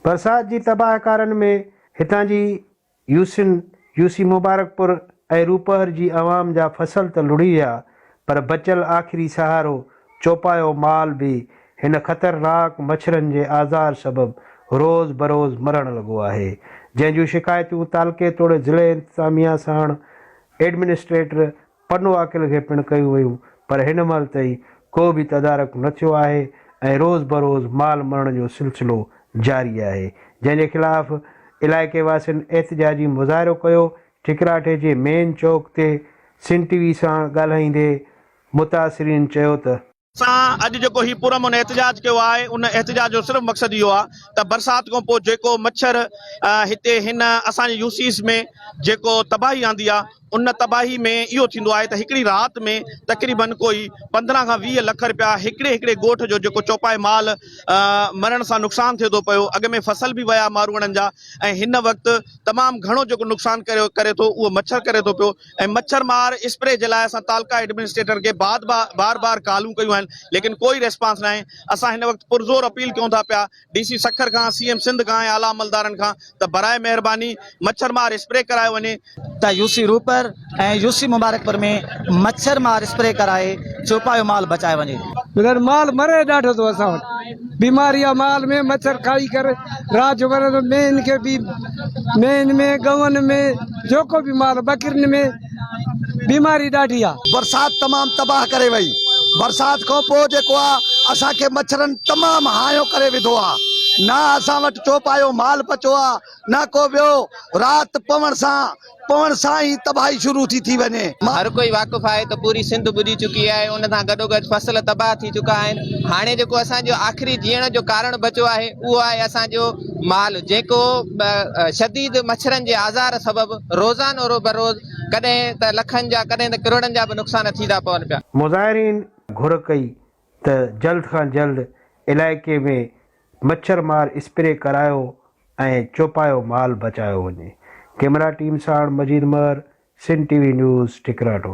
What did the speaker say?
बरसात जी तबाहकारनि में हितां जी यूसी मुबारकपुर ऐं रूपहर जी आवाम जा फसल त लुड़ी विया, पर बचियल आख़िरी सहारो चौपायो माल बि हिन ख़तरनाक मच्छरनि जे आज़ार सबबि रोज़ बरोज़ मरण लॻो आहे, जंहिं जूं शिकायतूं तालके तोड़े ज़िले इंतिज़ामिया साण एडमिनिस्ट्रेटर पन्नो आकिल खे पिणु कयूं वयूं, पर हिन महिल ताईं को बि तदारक न थियो आहे ऐं रोज़ बरोज़ माल मरण जो सिलसिलो जारी आहे, जंहिंजे ख़िलाफ़ इलाइक़े वासियुनि एहतिजाजी मुज़ाहिरो कयो। ठिकराठे जे मेन चौक ते सिंध टीवी सां ॻाल्हाईंदे मुतासिरीन चयो त असां अॼु जेको ही पुरअमन एहतिजाज कयो आहे, उन एहतिजाज जो सिर्फ़ु मक़सदु इहो आहे त बरसाति खां पोइ जेको मच्छर हिते हिन असांजे यूसीस में जेको तबाही आंदी आहे, उन तबाही में इहो थींदो आहे त हिकिड़ी राति में तक़रीबन कोई 15 खां 20 लख रुपया हिकिड़े ॻोठ जो जेको चौपाए माल मरण सां नुक़सानु थिए थो पियो। अॻ में फसल बि विया मारूअड़नि जा, ऐं हिन वक़्तु तमामु घणो जेको नुक़सानु करे थो उहो मच्छर करे थो पियो। ऐं मच्छर मार स्प्रे जे लाइ असां तालका एडमिनिस्ट्रेटर खे बार बार कॉलूं कयूं आहिनि, लेकिन कोई रिस्पॉन्स न आहे। असां हिन वक़्तु पुरज़ोर अपील कयूं था पिया DC सखर खां, CM सिंध खां ऐं आला अमलदारनि खां त बराए महिरबानी मच्छर मार स्प्रे करायो वञे त यूसी रूपर ऐं यूसी मुबारकपुर में मच्छर मार स्प्रे कराए चौपायो माल बचाए वञे। उधर माल मरे ॾाढो थो असां वटि, बीमारी आहे माल में, मच्छर खाई करे राति जो वञे थो मेन खे बि, मेन में गवन में जेको बि माल बकरिन में बीमारी ॾाढी आहे। बरसाति तमामु तबाह करे वई, बरसाति खां पोइ जेको आहे असांखे मच्छरनि तमामु हायो करे विधो आहे, न असां वटि चौपायो माल बचो आहे, न को ॿियो। राति पवण सां ई तबाही शुरू थी वञे। हर कोई वाक़ुफ़ आहे त पूरी सिंध ॿुॾी चुकी आहे, उन सां गॾोगॾु फसल तबाह थी चुका आहिनि। हाणे जेको असांजो आख़िरी जीअण जो कारण बचियो आहे उहो आहे असांजो माल, जेको शदीद मच्छरनि जे आज़ार सबबि रोज़ानो बरोज़ कॾहिं त लखनि जा कॾहिं त करोड़नि जा बि नुक़सान थी था पवनि पिया। मुज़ाहिरीन घुर कई त जल्द खां जल्द इलाइक़े में मच्छर मार स्प्रे करायो ऐं चौपायो माल बचायो वञे। कैमरा टीम साण मजीद मर, सिंध TV न्यूज़, ठिकराठो।